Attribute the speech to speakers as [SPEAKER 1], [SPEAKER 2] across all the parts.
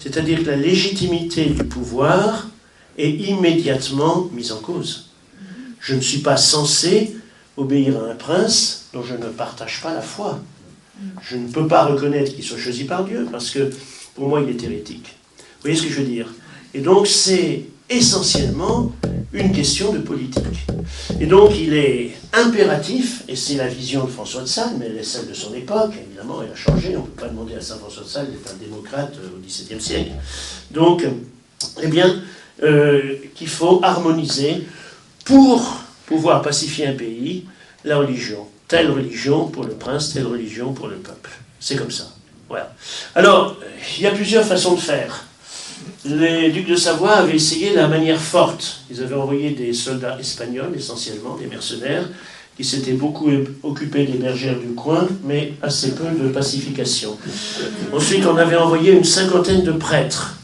[SPEAKER 1] C'est-à-dire que la légitimité du pouvoir est immédiatement mise en cause. Je ne suis pas censé obéir à un prince dont je ne partage pas la foi. Je ne peux pas reconnaître qu'il soit choisi par Dieu, parce que pour moi il est hérétique. Vous voyez ce que je veux dire? Et donc c'est essentiellement une question de politique. Et donc il est impératif, et c'est la vision de François de Sales, mais elle est celle de son époque, évidemment elle a changé, on ne peut pas demander à saint François de Sales d'être un démocrate au XVIIe siècle. Donc, eh bien, qu'il faut harmoniser pour pouvoir pacifier un pays, la religion. Telle religion pour le prince, telle religion pour le peuple. C'est comme ça. Voilà. Alors, il y a plusieurs façons de faire. Les ducs de Savoie avaient essayé la manière forte. Ils avaient envoyé des soldats espagnols, essentiellement, des mercenaires, qui s'étaient beaucoup occupés des bergères du coin, mais assez peu de pacification. Ensuite, on avait envoyé une 50aine de prêtres.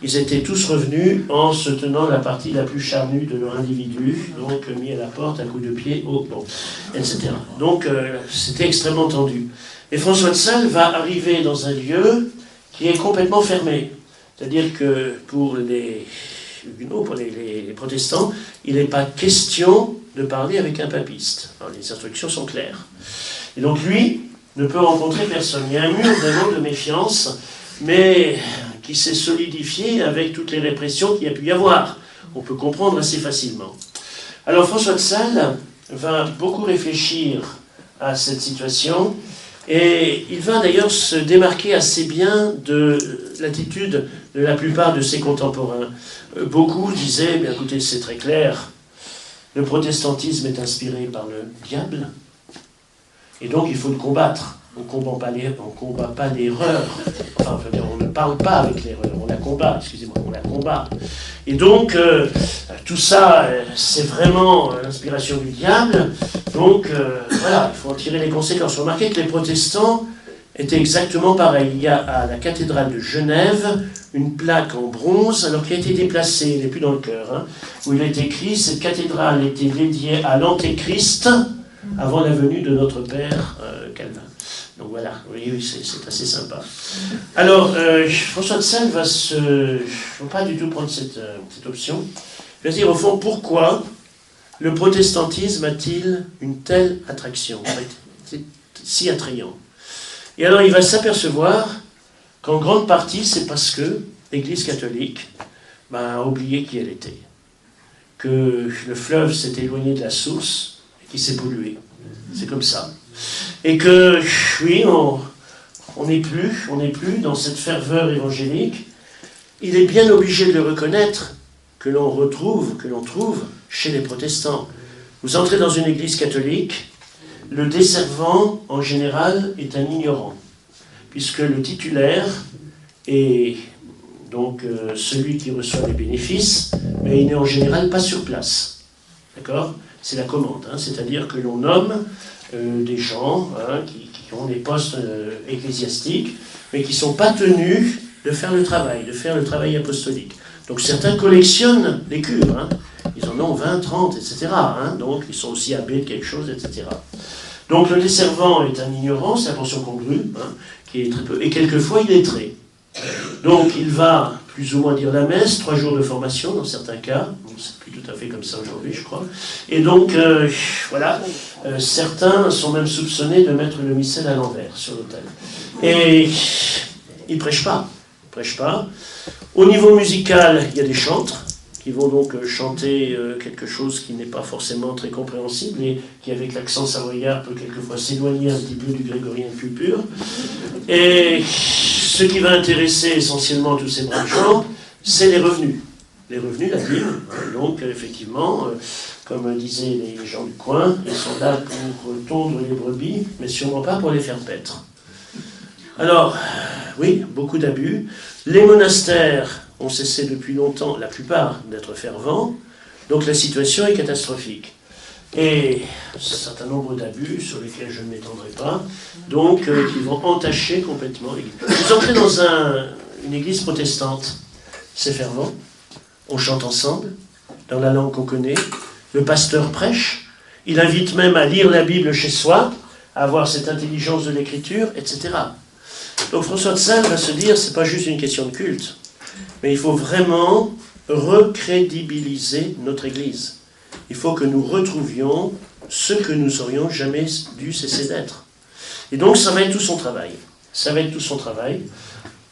[SPEAKER 1] Ils étaient tous revenus en se tenant la partie la plus charnue de leur individu, donc mis à la porte, à coups de pied, etc. Donc c'était extrêmement tendu. Et François de Sales va arriver dans un lieu qui est complètement fermé. C'est-à-dire que pour les huguenots, pour les protestants, il n'est pas question de parler avec un papiste. Alors, les instructions sont claires. Et donc lui ne peut rencontrer personne. Il y a un mur vraiment de méfiance, mais qui s'est solidifié avec toutes les répressions qu'il y a pu y avoir. On peut comprendre assez facilement. Alors François de Sales va beaucoup réfléchir à cette situation, et il va d'ailleurs se démarquer assez bien de l'attitude de la plupart de ses contemporains. Beaucoup disaient, bien écoutez, c'est très clair, le protestantisme est inspiré par le diable, et donc il faut le combattre. On ne combat pas l'erreur. Enfin, on ne parle pas avec l'erreur, on la combat, excusez-moi, on la combat. Et donc, tout ça, c'est vraiment l'inspiration du diable. Donc, voilà, il faut en tirer les conséquences. Remarquez que les protestants étaient exactement pareils. Il y a à la cathédrale de Genève une plaque en bronze, alors qui a été déplacée, elle n'est plus dans le chœur, hein, où il est écrit « Cette cathédrale était dédiée à l'Antéchrist avant la venue de notre Père Calvin ». Donc voilà, oui, c'est assez sympa. Alors, François de Sales va ne va pas du tout prendre cette option. Il va dire, au fond, pourquoi le protestantisme a-t-il une telle attraction? C'est si attrayant. Et alors, il va s'apercevoir qu'en grande partie, c'est parce que l'Église catholique a oublié qui elle était. Que le fleuve s'est éloigné de la source et qu'il s'est pollué. C'est comme ça. Et que, oui, on n'est plus dans cette ferveur évangélique. Il est bien obligé de le reconnaître, que l'on trouve chez les protestants. Vous entrez dans une église catholique, le desservant, en général, est un ignorant, puisque le titulaire est donc celui qui reçoit les bénéfices, mais il n'est en général pas sur place. D'accord ? C'est la commande, hein, c'est-à-dire que l'on nomme des gens qui ont des postes ecclésiastiques, mais qui ne sont pas tenus de faire le travail apostolique. Donc certains collectionnent les cures, hein, ils en ont 20, 30, etc. Hein, donc ils sont aussi abbés de quelque chose, etc. Donc le desservant est un ignorant, c'est la portion congrue, hein, qui est très peu, et quelquefois il est lettré. Donc il va plus ou moins dire la messe, 3 jours de formation dans certains cas, c'est plus tout à fait comme ça aujourd'hui je crois, et donc voilà, certains sont même soupçonnés de mettre le missel à l'envers sur l'autel. Et ils ne prêchent pas. Au niveau musical, il y a des chantres qui vont donc chanter quelque chose qui n'est pas forcément très compréhensible et qui, avec l'accent savoyard, peut quelquefois s'éloigner un petit peu du grégorien plus pur. Et ce qui va intéresser essentiellement tous ces braves gens, c'est les revenus. Les revenus, la dîme. Donc, effectivement, comme disaient les gens du coin, ils sont là pour tondre les brebis, mais sûrement pas pour les faire paître. Alors, oui, beaucoup d'abus. Les monastères ont cessé depuis longtemps, la plupart, d'être fervents, donc la situation est catastrophique. Et un certain nombre d'abus sur lesquels je ne m'étendrai pas, donc qui vont entacher complètement l'église. Vous entrez dans une église protestante, c'est fervent, on chante ensemble, dans la langue qu'on connaît, le pasteur prêche, il invite même à lire la Bible chez soi, à avoir cette intelligence de l'écriture, etc. Donc François de Sales va se dire, c'est pas juste une question de culte, mais il faut vraiment recrédibiliser notre Église. Il faut que nous retrouvions ce que nous aurions jamais dû cesser d'être. Et donc ça va être tout son travail. Ça va être tout son travail.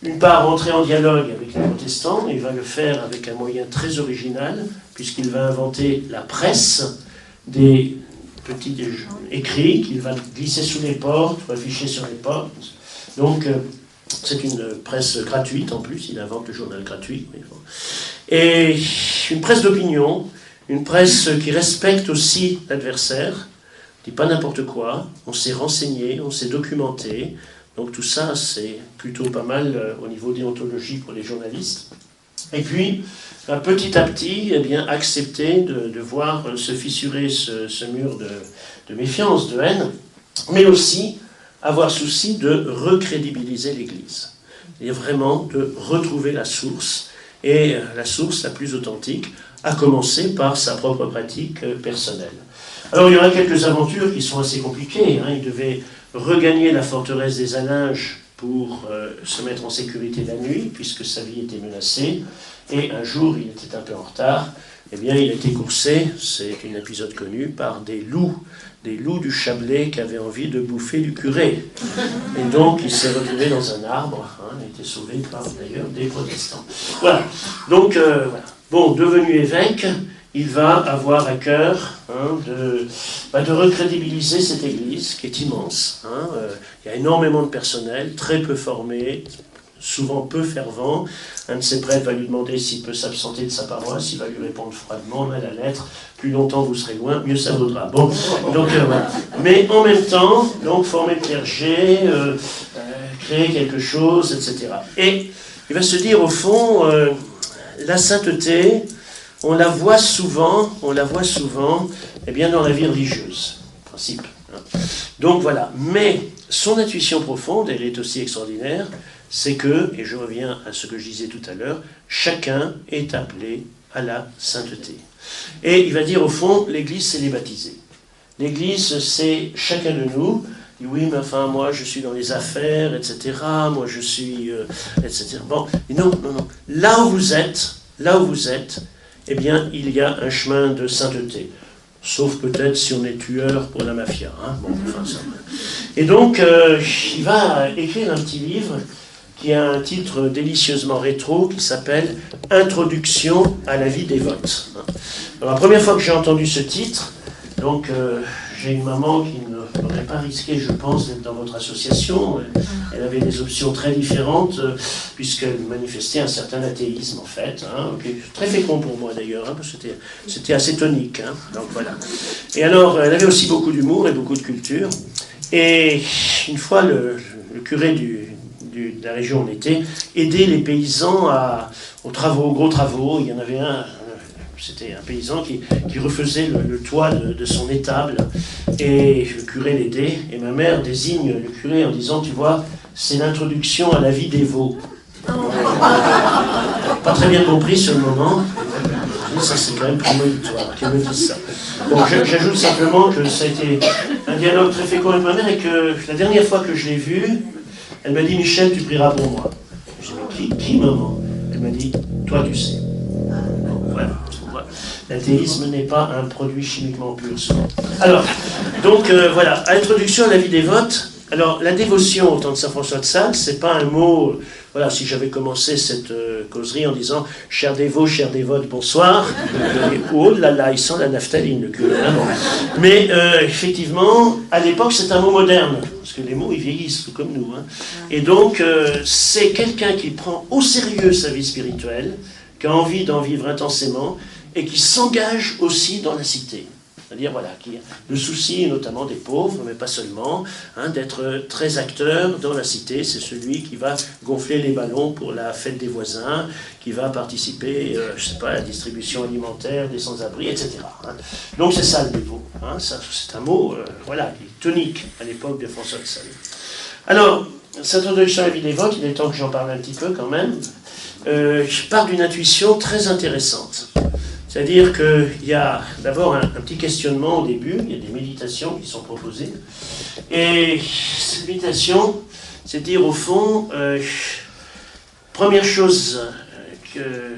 [SPEAKER 1] Une part, entrer en dialogue avec les protestants, il va le faire avec un moyen très original, puisqu'il va inventer la presse, des petits écrits qu'il va glisser sous les portes, ou afficher sur les portes. Donc, c'est une presse gratuite en plus, il invente le journal gratuit. Et une presse d'opinion, une presse qui respecte aussi l'adversaire, ne dit pas n'importe quoi, on s'est renseigné, on s'est documenté. Donc tout ça, c'est plutôt pas mal au niveau déontologie pour les journalistes. Et puis, petit à petit, eh bien, accepter de voir se fissurer ce mur de méfiance, de haine, mais aussi avoir souci de recrédibiliser l'Église. Et vraiment de retrouver la source, et la source la plus authentique, à commencer par sa propre pratique personnelle. Alors il y aura quelques aventures qui sont assez compliquées. Il devait regagner la forteresse des Alinges pour se mettre en sécurité la nuit, puisque sa vie était menacée. Et un jour, il était un peu en retard. Eh bien, il a été coursé, c'est un épisode connu, par des loups du Chablais qui avaient envie de bouffer du curé. Et donc, il s'est retrouvé dans un arbre, il a été sauvé par, d'ailleurs, des protestants. Voilà. Donc, voilà. Bon, devenu évêque, il va avoir à cœur de recrédibiliser cette église, qui est immense. Il y a énormément de personnel, très peu formé, souvent peu fervent. Un de ses prêtres va lui demander s'il peut s'absenter de sa paroisse, il va lui répondre froidement à la lettre, plus longtemps vous serez loin, mieux ça vaudra. Bon, donc voilà. Mais en même temps, donc former le clergé, créer quelque chose, etc. Et il va se dire au fond, la sainteté, on la voit souvent, eh bien dans la vie religieuse, en principe. Donc voilà. Mais son intuition profonde, elle est aussi extraordinaire. C'est que, et je reviens à ce que je disais tout à l'heure, chacun est appelé à la sainteté. Et il va dire au fond, l'Église c'est les baptisés. L'Église c'est chacun de nous. Il dit, oui, mais enfin moi je suis dans les affaires, etc. Moi je suis, etc. Bon, non. Là où vous êtes, eh bien il y a un chemin de sainteté. Sauf peut-être si on est tueur pour la mafia. Bon, enfin, ça. Et donc il va écrire un petit livre qui a un titre délicieusement rétro, qui s'appelle « Introduction à la vie dévote ». Alors, la première fois que j'ai entendu ce titre, donc j'ai une maman qui n'aurait pas risqué, je pense, d'être dans votre association. Elle avait des options très différentes, puisqu'elle manifestait un certain athéisme, en fait, qui est très fécond pour moi, d'ailleurs, parce que c'était assez tonique. Donc, voilà. Et alors, elle avait aussi beaucoup d'humour et beaucoup de culture. Et une fois, le curé de la région on était, aider les paysans aux gros travaux. Il y en avait un, c'était un paysan qui refaisait le toit de son étable, et le curé l'aidait, et ma mère désigne le curé en disant, tu vois, c'est l'introduction à la vie des veaux. Pas très bien compris sur le moment. Ça c'est quand même prémonitoire qu'elle me dise ça. Bon, j'ajoute simplement que ça a été un dialogue très fécond avec ma mère, et que la dernière fois que je l'ai vue, elle m'a dit, Michel, tu prieras pour moi. J'ai dit, mais qui, maman? Elle m'a dit, toi, tu sais. Bon, voilà. L'athéisme n'est pas un produit chimiquement pur, souvent. Alors, donc, voilà, introduction à la vie dévote. Alors, la dévotion au temps de saint François de Sales, c'est pas un mot... Voilà, si j'avais commencé cette causerie en disant « Chers dévots, chers dévotes, bonsoir », oh là là, il sent la naphtaline, le curé. Bon. Mais effectivement, à l'époque, c'est un mot moderne, parce que les mots, ils vieillissent, tout comme nous. Et donc, c'est quelqu'un qui prend au sérieux sa vie spirituelle, qui a envie d'en vivre intensément, et qui s'engage aussi dans la cité. C'est-à-dire, voilà, qui a le souci notamment des pauvres, mais pas seulement, d'être très acteur dans la cité. C'est celui qui va gonfler les ballons pour la fête des voisins, qui va participer, à la distribution alimentaire des sans-abri, etc. Donc c'est ça le dévot. C'est un mot, qui est tonique à l'époque de François de Sales. Alors, cette introduction à la vie dévote, il est temps que j'en parle un petit peu quand même. Je pars d'une intuition très intéressante. C'est-à-dire qu'il y a d'abord un petit questionnement au début, il y a des méditations qui sont proposées. Et cette méditation, c'est dire au fond, première chose que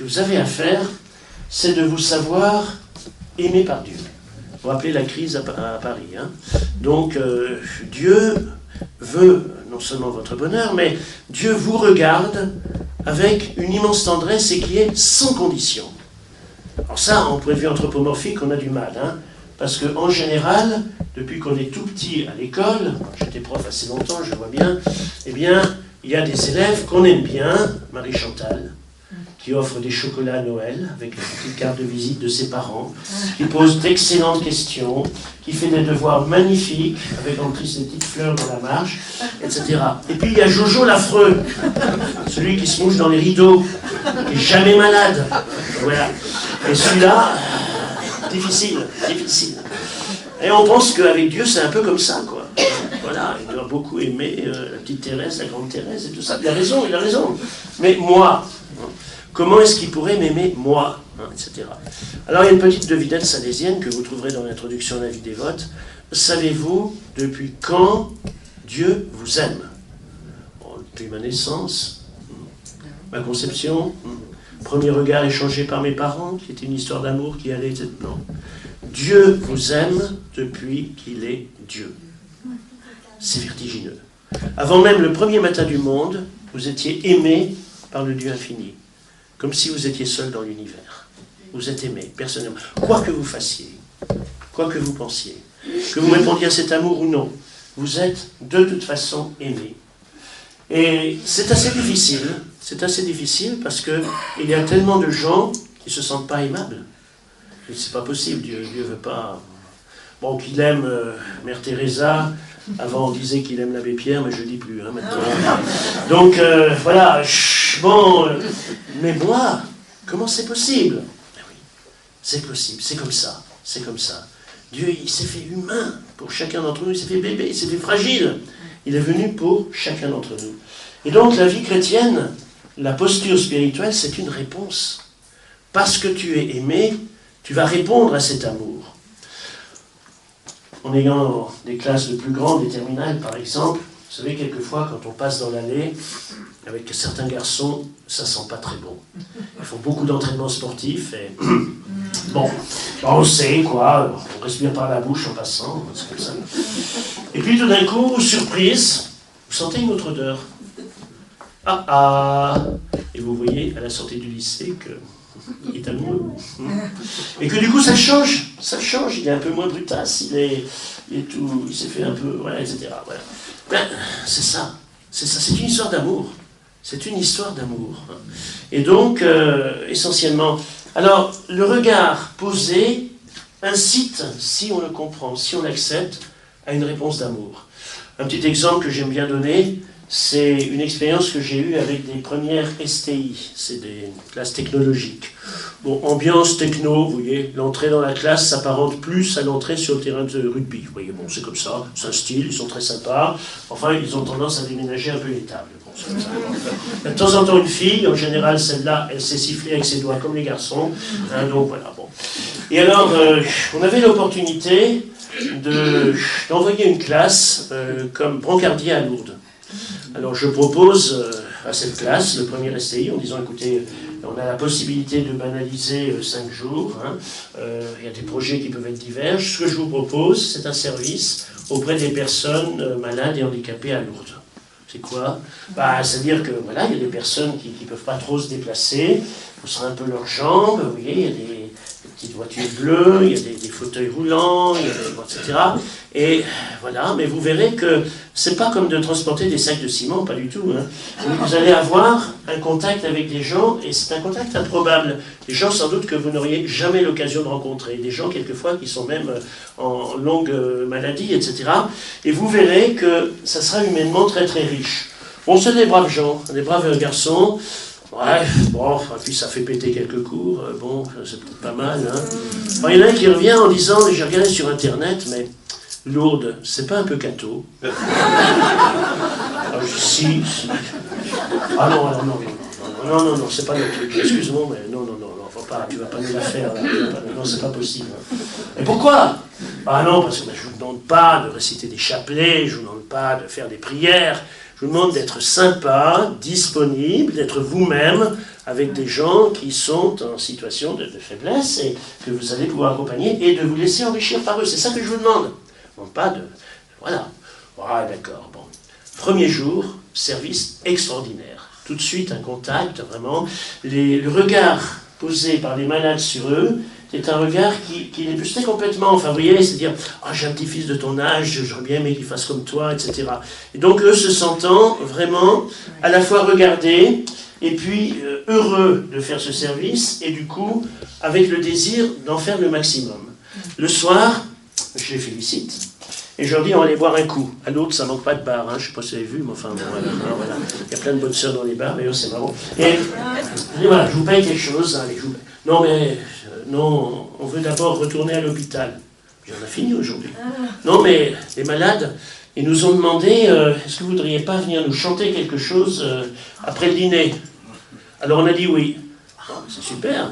[SPEAKER 1] vous avez à faire, c'est de vous savoir aimé par Dieu. Vous vous rappelez la crise à Paris. Hein? Donc, Dieu veut non seulement votre bonheur, mais Dieu vous regarde avec une immense tendresse et qui est sans condition. Alors ça, en point de vue anthropomorphique, on a du mal. Hein? Parce qu'en général, depuis qu'on est tout petit à l'école, j'étais prof assez longtemps, je vois bien, eh bien, il y a des élèves qu'on aime bien, Marie Chantal, qui offre des chocolats à Noël avec une petite carte de visite de ses parents, qui pose d'excellentes questions, qui fait des devoirs magnifiques avec en plus des petites fleurs dans la marche, etc. Et puis il y a Jojo l'affreux, celui qui se mouche dans les rideaux, qui n'est jamais malade. Voilà. Et celui-là, difficile. Et on pense qu'avec Dieu, c'est un peu comme ça, quoi. Voilà, il doit beaucoup aimer la petite Thérèse, la grande Thérèse et tout ça. Il a raison. Mais moi, comment est-ce qu'il pourrait m'aimer, moi, etc. Alors, il y a une petite devinette salésienne que vous trouverez dans l'introduction à la vie des votes. Savez-vous depuis quand Dieu vous aime? Bon, depuis ma naissance, ma conception, premier regard échangé par mes parents, qui était une histoire d'amour qui allait... Non. Dieu vous aime depuis qu'il est Dieu. C'est vertigineux. Avant même le premier matin du monde, vous étiez aimé par le Dieu infini. Comme si vous étiez seul dans l'univers. Vous êtes aimé, personnellement. Quoi que vous fassiez, quoi que vous pensiez, que vous répondiez à cet amour ou non, vous êtes de toute façon aimé. Et c'est assez difficile parce qu'il y a tellement de gens qui ne se sentent pas aimables. C'est pas possible, Dieu veut pas... Bon, qu'il aime Mère Teresa, avant on disait qu'il aime l'abbé Pierre, mais je ne dis plus, hein, maintenant. Donc, voilà, mais moi, comment c'est possible? Ben oui, c'est possible, c'est comme ça. Dieu, il s'est fait humain pour chacun d'entre nous, il s'est fait bébé, il s'est fait fragile. Il est venu pour chacun d'entre nous. Et donc, la vie chrétienne, la posture spirituelle, c'est une réponse. Parce que tu es aimé, tu vas répondre à cet amour. En ayant des classes de plus grandes, des terminales par exemple, vous savez, quelquefois, quand on passe dans l'allée, avec certains garçons, ça sent pas très bon. Ils font beaucoup d'entraînements sportifs et... Bon, on sait quoi, on respire par la bouche en passant, c'est comme ça. Et puis tout d'un coup, surprise, vous sentez une autre odeur. Et vous voyez à la sortie du lycée qu'il est amoureux. Et que du coup ça change, il est un peu moins brutasse, il s'est fait un peu, voilà, etc. Voilà. Ben, c'est ça, c'est une histoire d'amour. C'est une histoire d'amour. Et donc, essentiellement, alors, le regard posé incite, si on le comprend, si on l'accepte, à une réponse d'amour. Un petit exemple que j'aime bien donner, c'est une expérience que j'ai eue avec des premières STI, c'est des classes technologiques. Bon, ambiance techno, vous voyez, l'entrée dans la classe s'apparente plus à l'entrée sur le terrain de rugby. Vous voyez, bon, c'est comme ça, c'est un style, ils sont très sympas. Enfin, ils ont tendance à déménager un peu les tables. Bon, c'est comme ça. De temps en temps, une fille, en général, celle-là, elle sait siffler avec ses doigts comme les garçons. Hein, donc voilà, bon. Et alors, on avait l'opportunité d'envoyer une classe comme brancardier à Lourdes. Alors je propose à cette classe, le premier STI, en disant, écoutez, on a la possibilité de banaliser 5 jours, hein. Il y a des projets qui peuvent être divers. Ce que je vous propose, c'est un service auprès des personnes malades et handicapées à Lourdes. C'est quoi? C'est-à-dire que voilà, il y a des personnes qui ne peuvent pas trop se déplacer, vous serez un peu leurs jambes, vous voyez, il y a des petites voitures bleues, il y a des fauteuils roulants, il y a etc. Et voilà, mais vous verrez que c'est pas comme de transporter des sacs de ciment, pas du tout. Hein. Vous allez avoir un contact avec des gens, et c'est un contact improbable. Des gens sans doute que vous n'auriez jamais l'occasion de rencontrer. Des gens quelquefois qui sont même en longue maladie, etc. Et vous verrez que ça sera humainement très très riche. Bon, c'est des braves gens, des braves garçons. Ouais, bon, puis ça fait péter quelques cours, bon, c'est pas mal, hein. Alors, il y en a un qui revient en disant, j'ai regardé sur Internet, mais Lourdes, c'est pas un peu catho? Alors, je dis, si. Ah non, c'est pas le truc, excuse-moi, mais non, faut pas, tu vas pas nous la faire, là, non, c'est pas possible. Hein. Et pourquoi? Ah non, parce que je vous demande pas de réciter des chapelets, je vous demande pas de faire des prières, Je vous demande d'être sympa, disponible, d'être vous-même avec des gens qui sont en situation de faiblesse et que vous allez pouvoir accompagner et de vous laisser enrichir par eux. C'est ça que je vous demande. Non pas de... Voilà. Ah, d'accord, bon. Premier jour, service extraordinaire. Tout de suite, un contact, vraiment. Le regard posé par les malades sur eux, c'est un regard qui les boostait complètement. Enfin, vous voyez, c'est-à-dire, ah, j'ai un petit-fils de ton âge, j'aurais bien aimé qu'il fasse comme toi, etc. Et donc, eux se sentant vraiment à la fois regardés, et puis heureux de faire ce service, et du coup, avec le désir d'en faire le maximum. Le soir, je les félicite, et je leur dis, on va aller boire un coup. À l'autre, ça manque pas de bar, hein. Je ne sais pas si vous avez vu, mais enfin, bon, voilà. Il y a plein de bonnes sœurs dans les bars, mais c'est marrant. Et je dis, voilà, je vous paye quelque chose. Allez, non, mais non, on veut d'abord retourner à l'hôpital. On a fini aujourd'hui. Non, mais les malades, ils nous ont demandé, est-ce que vous ne voudriez pas venir nous chanter quelque chose après le dîner? Alors on a dit oui. Oh, c'est super.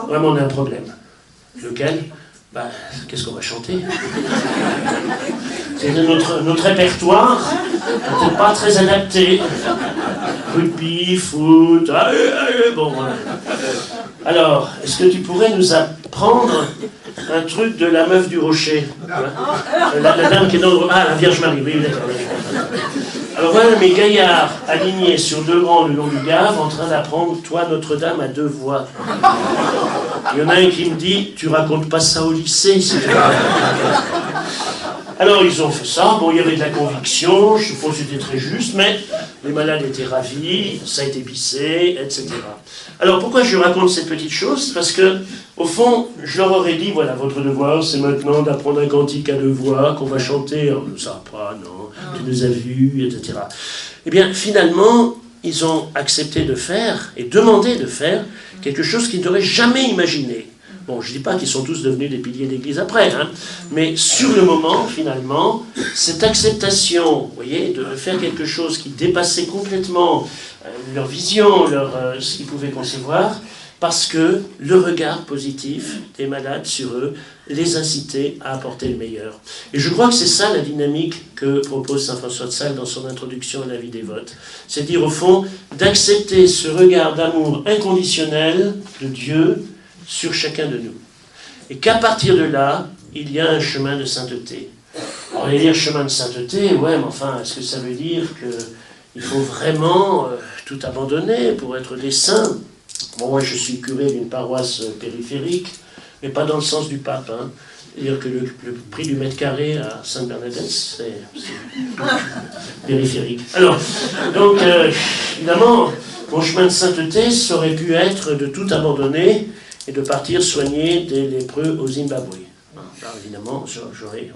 [SPEAKER 1] Vraiment, on a un problème. Lequel? Bah, qu'est-ce qu'on va chanter? C'est notre répertoire, peut-être pas très adapté. Rugby, foot, bon voilà. Alors, est-ce que tu pourrais nous apprendre un truc de la meuf du rocher, la dame qui est dans le... Ah, la Vierge Marie, oui, d'accord. Alors voilà mes gaillards alignés sur deux rangs le long du Gave en train d'apprendre « Toi, Notre-Dame à deux voix ». Il y en a un qui me dit « Tu racontes pas ça au lycée, s'il te plaît ». Alors ils ont fait ça, bon il y avait de la conviction, je suppose que c'était très juste, mais les malades étaient ravis, ça a été bissé, etc. Alors pourquoi je raconte cette petite chose? Parce que, au fond, je leur aurais dit, voilà, votre devoir c'est maintenant d'apprendre un cantique à deux voix, qu'on va chanter, on ne sait pas, non, tu nous as vus, etc. Eh bien finalement, ils ont accepté de faire, et demandé de faire, quelque chose qu'ils n'auraient jamais imaginé. Bon, je ne dis pas qu'ils sont tous devenus des piliers d'église après, hein, mais sur le moment, finalement, cette acceptation, vous voyez, de faire quelque chose qui dépassait complètement leur vision, ce qu'ils pouvaient concevoir, parce que le regard positif des malades sur eux les incitait à apporter le meilleur. Et je crois que c'est ça la dynamique que propose saint François de Sales dans son introduction à la vie dévote. C'est dire, au fond, d'accepter ce regard d'amour inconditionnel de Dieu sur chacun de nous. Et qu'à partir de là, il y a un chemin de sainteté. On va dire chemin de sainteté, ouais, mais enfin, est-ce que ça veut dire qu'il faut vraiment tout abandonner pour être des saints? Bon, moi, je suis curé d'une paroisse périphérique, mais pas dans le sens du pape, hein. C'est-à-dire que le prix du mètre carré à Sainte-Bernadette, c'est périphérique. Alors, donc, évidemment, mon chemin de sainteté, ça aurait pu être de tout abandonner et de partir soigner des lépreux au Zimbabwe. Alors évidemment, j'aurais...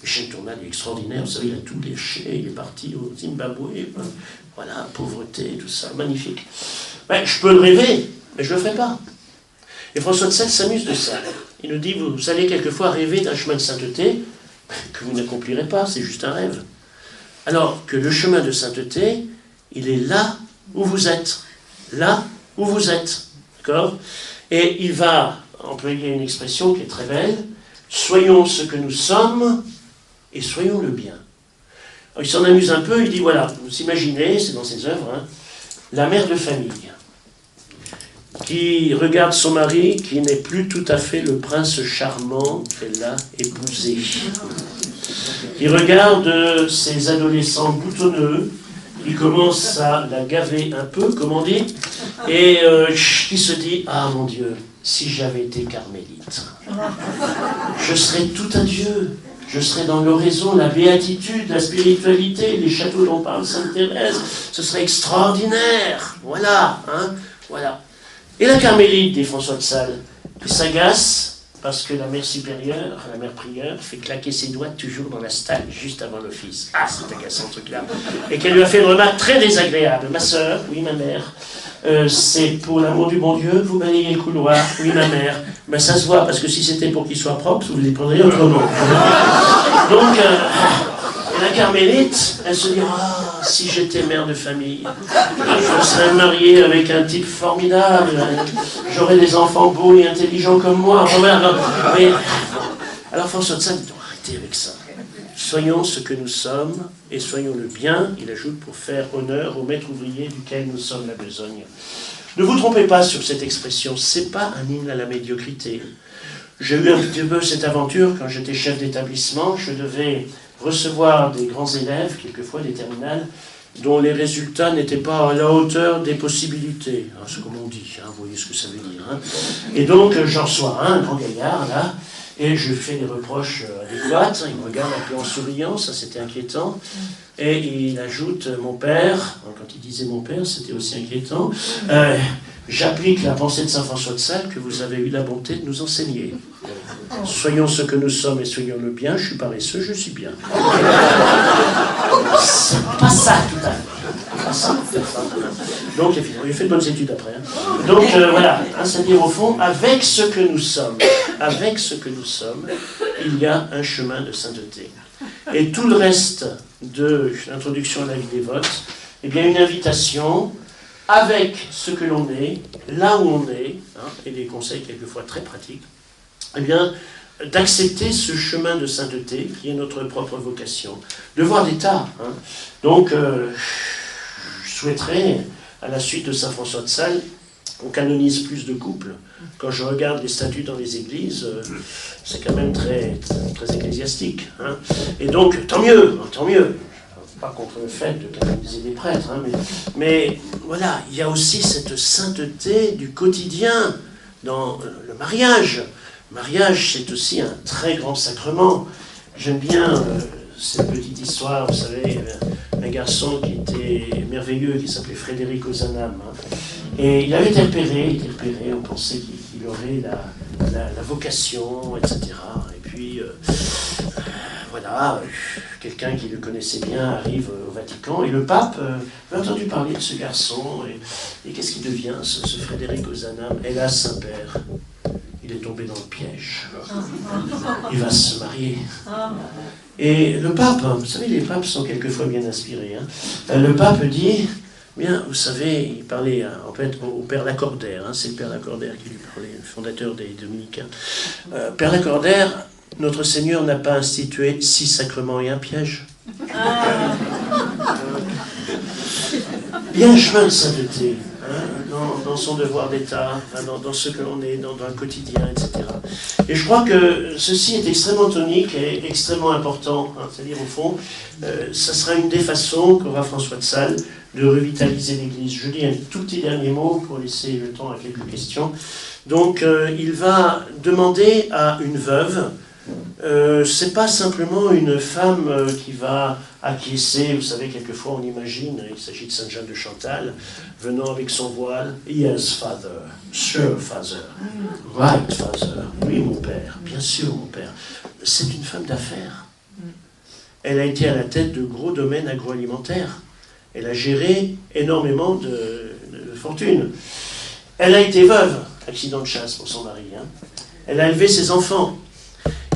[SPEAKER 1] Michel Tournal est extraordinaire, vous savez, il a tout lâché, il est parti au Zimbabwe, voilà, pauvreté, tout ça, magnifique. Ben, je peux le rêver, mais je ne le ferai pas. Et François de Sales s'amuse de ça. Il nous dit, vous allez quelquefois rêver d'un chemin de sainteté que vous n'accomplirez pas, c'est juste un rêve. Alors que le chemin de sainteté, il est là où vous êtes. Là où vous êtes. D'accord ? Et il va employer une expression qui est très belle. Soyons ce que nous sommes et soyons le bien. Alors, il s'en amuse un peu, il dit, voilà, vous imaginez, c'est dans ses œuvres, hein, la mère de famille qui regarde son mari qui n'est plus tout à fait le prince charmant qu'elle a épousé. Qui regarde ses adolescents boutonneux qui commencent à la gaver un peu, comme on dit, et qui se dit, ah mon Dieu, si j'avais été carmélite, je serais tout à Dieu. Je serais dans l'oraison, la béatitude, la spiritualité, les châteaux dont parle Sainte Thérèse. Ce serait extraordinaire. Voilà, hein, voilà. Et la carmélite, dit François de Sales, qui s'agace parce que la mère supérieure, la mère prieure, fait claquer ses doigts toujours dans la stalle, juste avant l'office. Ah, c'est agaçant ce truc-là. Et qu'elle lui a fait une remarque très désagréable. Ma sœur, oui, ma mère, c'est pour l'amour du bon Dieu que vous balayez le couloir. Oui, ma mère. Ben, ça se voit, parce que si c'était pour qu'il soit propre, vous les prendriez autrement. Donc, la carmélite, elle se dit, ah, si j'étais mère de famille, je serais mariée avec un type formidable, j'aurais des enfants beaux et intelligents comme moi. Enfin, voilà, mais, alors François de Sales dit, arrêtez avec ça. Soyons ce que nous sommes, et soyons le bien, il ajoute, pour faire honneur au maître ouvrier duquel nous sommes la besogne. Ne vous trompez pas sur cette expression, c'est pas un hymne à la médiocrité. J'ai eu un petit peu cette aventure quand j'étais chef d'établissement, je devais recevoir des grands élèves, quelquefois des terminales, dont les résultats n'étaient pas à la hauteur des possibilités. Hein, c'est comme on dit, hein, vous voyez ce que ça veut dire. Hein. Et donc, j'en reçois un grand gaillard, là, et je fais des reproches adéquats. Il me regarde un peu en souriant, ça c'était inquiétant. Et il ajoute mon père, quand il disait mon père, c'était aussi inquiétant. J'applique la pensée de saint François de Sales que vous avez eu la bonté de nous enseigner. Soyons ce que nous sommes et soyons le bien. Je suis paresseux, je suis bien. C'est pas ça tout à fait. Pas ça. Donc il a fait de bonnes études après. Hein. Donc voilà, hein, c'est-à-dire au fond, avec ce que nous sommes, il y a un chemin de sainteté. Et tout le reste de l'introduction à la vie dévote, eh bien une invitation avec ce que l'on est, là où on est, hein, et des conseils quelquefois très pratiques, eh bien d'accepter ce chemin de sainteté qui est notre propre vocation, de voir des tas. Hein. Donc je souhaiterais, à la suite de saint François de Sales, on canonise plus de couples. Quand je regarde les statuts dans les églises, c'est quand même très, très ecclésiastique. Hein. Et donc, tant mieux, tant mieux. Pas contre le fait de canoniser des prêtres, hein, mais voilà, il y a aussi cette sainteté du quotidien dans le mariage. Le mariage, c'est aussi un très grand sacrement. J'aime bien cette petite histoire, vous savez, un garçon qui était merveilleux, qui s'appelait Frédéric Ozanam. Hein. Et il avait été repéré, on pensait qu'il aurait la vocation, etc. Et puis, voilà, quelqu'un qui le connaissait bien arrive au Vatican, et le pape a entendu parler de ce garçon, et qu'est-ce qu'il devient, ce Frédéric Ozanam? Hélas, Saint-Père, il est tombé dans le piège. Il va se marier. Et le pape, vous savez, les papes sont quelquefois bien inspirés. Hein. Le pape dit, bien, vous savez, il parlait en fait au Père Lacordaire, hein, c'est le Père Lacordaire qui lui parlait, le fondateur des Dominicains. Père Lacordaire, notre Seigneur n'a pas institué 6 sacrements et un piège. Il y a un chemin de sainteté, hein, dans son devoir d'État, dans ce que l'on est, dans le quotidien, etc. Et je crois que ceci est extrêmement tonique et extrêmement important. Hein, c'est-à-dire, au fond, ça sera une des façons qu'aura François de Sales de revitaliser l'Église. Je dis un tout petit dernier mot pour laisser le temps à quelques questions. Donc, il va demander à une veuve. C'est pas simplement une femme qui va acquiescer, vous savez, quelquefois on imagine, il s'agit de Sainte Jeanne de Chantal, venant avec son voile, yes, father, sure, father, right, father, oui, mon père, bien sûr, mon père. C'est une femme d'affaires. Elle a été à la tête de gros domaines agroalimentaires. Elle a géré énormément de fortune. Elle a été veuve, accident de chasse pour son mari. Hein. Elle a élevé ses enfants.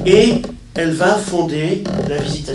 [SPEAKER 1] Et elle va fonder la Visitation